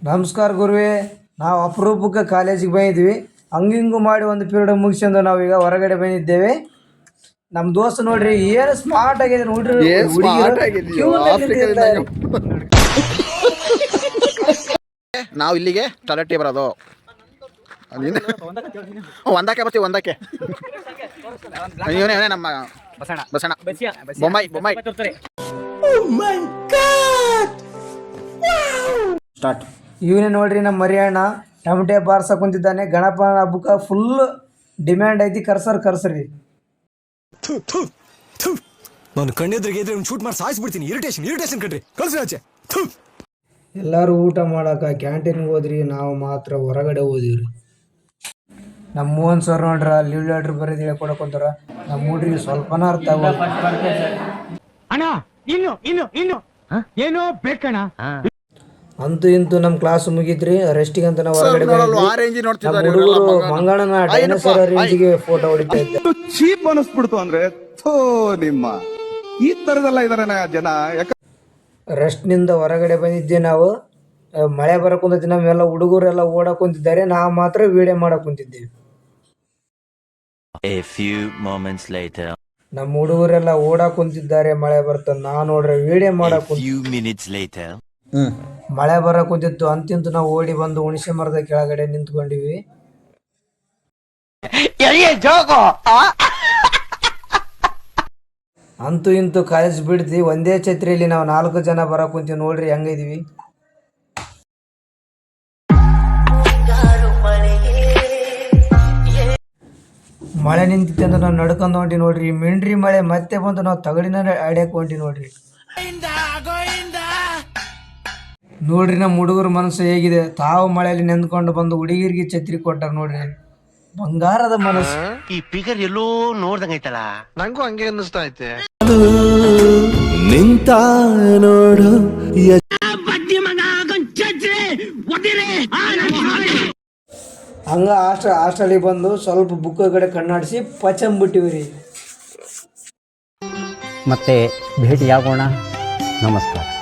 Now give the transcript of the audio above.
ನಮಸ್ಕಾರ ಗುರುವೇ. ನಾವು ಅಪರೂಪಕ್ಕೆ ಕಾಲೇಜಿಗೆ ಬಂದಿದ್ವಿ. ಹಂಗಿಂಗು ಮಾಡಿ ಒಂದು ಪೀರಿಯಡ್ ಮುಗಿಸ್ಕೊಂಡು ನಾವೀಗ ಹೊರಗಡೆ ಬಂದಿದ್ದೇವೆ. ನಮ್ಮ ದೋಸ್ತ ನೋಡ್ರಿ ಏನು ಸ್ಮಾರ್ಟ್ ಆಗಿದೆ ನೋಡ್ರಿ. ನಾವು ಇಲ್ಲಿಗೆ ಟಾಯ್ಲೆಟ್ಗೆ ಬರೋದು. ಒಂದಕ್ಕೆ ಬರ್ತೀವಿ, ಒಂದಕ್ಕೆ. ಇವನೇ ನಮ್ಮ ಬಸಣ್ಣ ಬೊಮ್ಮಾಯಿ. ಸ್ಟಾರ್ಟ್. ಇವನೇ ನೋಡ್ರಿ ನಮ್ಮ ಮರಿಯಣ್ಣ ಟಮಟೆ ಬಾರ್ಸಕ್ ಕುಂತಿದ್ದಾನೆ. ಗಣಪನ ಹಬ್ಬಕ್ಕೆ ಫುಲ್ ಡಿಮ್ಯಾಂಡ್ ಐತಿ. ಕರ್ಸರಿ ನಾನು ಕಣ್ಣೆದ್ರಿಗೆ ಶೂಟ್ ಮಾಡಿ ಸಾಯಿಸ್ಬಿಡ್ತೀನಿ. ಇರಿಟೇಷನ್ ಕಣ್ರಿ, ಕಳ್ಸಿ ಆಚೆ. ಎಲ್ಲರೂ ಊಟ ಮಾಡಕ್ಕೆ ಕ್ಯಾಂಟೀನ್ಗೆ ಹೋದ್ರಿ, ನಾವು ಮಾತ್ರ ಹೊರಗಡೆ ಹೋದಿವ್ರಿ. ನಮ್ಮ ಮೋಹನ್ ಸರ್ ನೋಡ್ರ ಲೀವ್ ಲೆಟ್ರ್ ಬರೀದು ಹೇಳ್ಕೊಡಕೊಂತಾರ. ನಮ್ಮ ಹುಡ್ರಿಗೆ ಸ್ವಲ್ಪನ ಅರ್ಥ ಅಣ್ಣ ಇನ್ನು ಏನೋ ಬೇಕಣ್ಣ. ಅಂತೂ ಇಂತೂ ನಮ್ಮ ಕ್ಲಾಸ್ ಮುಗಿತ್ರಿ. ರೆಸ್ಟಿಗೆ ಅಂತ ನಾವು ಹೊರಗಡೆ ಹುಡುಗರು ಮಂಗಳನ ಡೈನೋಸರ್ ರೇಂಜಿಗೆ ಫೋಟೋ ಹೊಡಿತಾ ಇದ್ದೆ. ಚೀಪ್ ಅನಿಸ್ಬಿಡ್ತು ಅಂದ್ರೆ ನಿಮ್ಮ ಈ ತರದೆಲ್ಲ ಇದಾರೆ ಜನ. ರೆಸ್ಟ್ನಿಂದ ಹೊರಗಡೆ ಬಂದಿದ್ದೆ ನಾವು. ಮಳೆ ಬರಕ್ ಕುಂತೈತಿ. ನಮ್ಮೆಲ್ಲ ಹುಡುಗರೆಲ್ಲ ಓಡಕ್ ಕುಂತಿದ್ದಾರೆ, ನಾವು ಮಾತ್ರ ವಿಡಿಯೋ ಮಾಡಕ್ ಕುಂತಿದ್ದೇವೆ. ನಮ್ಮ ಹುಡುಗರೆಲ್ಲ ಓಡಕ್ ಕುಂತಿದ್ದಾರೆ, ಮಳೆ ಬರ್ತದೆ. ನಾ ನೋಡ್ರೆ ವಿಡಿಯೋ ಮಾಡಕ್ ಮಳೆ ಬರಕ್ ಕುಂತಿತ್ತು. ಅಂತಿಂತು ನಾವು ಓಡಿ ಬಂದು ಹುಣಸೆ ಮರದ ಕೆಳಗಡೆ ನಿಂತ್ಕೊಂಡಿವಿ. ಅಂತೂ ಇಂತೂ ಕಾಲೇಜ್ ಬಿಡ್ತಿ. ಒಂದೇ ಛತ್ರಿಯಲ್ಲಿ ನಾವು 4 ಜನ ಬರಕ್ ಕುಂತೀವಿ. ನೋಡ್ರಿ ಹೆಂಗಿದೀವಿ. ಮಳೆ ನಿಂತಿತ್ತು ಅಂತ ನಾವು ನಡ್ಕೊಂಡು ಹೊಂಟಿ ನೋಡ್ರಿ. ಮಿಂಡ್ರಿ ಮಳೆ ಮತ್ತೆ ಬಂದು ನಾವು ತಗಡಿನ ಅಡ್ಯಾಕ್ ಹೊಂಟಿ ನೋಡ್ರಿ. ನೋಡ್ರಿ ನಮ್ಮ ಹುಡುಗರ ಮನಸ್ಸು ಹೇಗಿದೆ. ತಾವು ಮಳೆಯಲ್ಲಿ ನೆಂದ್ಕೊಂಡು ಬಂದು ಹುಡುಗಿರಿಗೆ ಛತ್ರಿ ಕೊಟ್ಟಾರ ನೋಡ್ರಿ. ಬಂಗಾರದ ಮನಸ್ಸು. ಈ ಪಿಗರ್ ಎಲ್ಲೋ ನೋಡ್ದಂಗೈತಲ್ಲ, ನಂಗೂ ಹಂಗೆ ಅನ್ನಿಸ್ತಾ ಐತೆ. ನಿಂತ ನೋಡು ಹಂಗ ಹಾಸ್ಟೆಲಿಗೆ ಬಂದು ಸ್ವಲ್ಪ ಬುಕ್ ಕಡೆ ಕಣ್ಣಾಡಿಸಿ ಪಚಂಬಿಟ್ಟಿವ್ರಿ. ಮತ್ತೆ ಭೇಟಿಯಾಗೋಣ. ನಮಸ್ಕಾರ.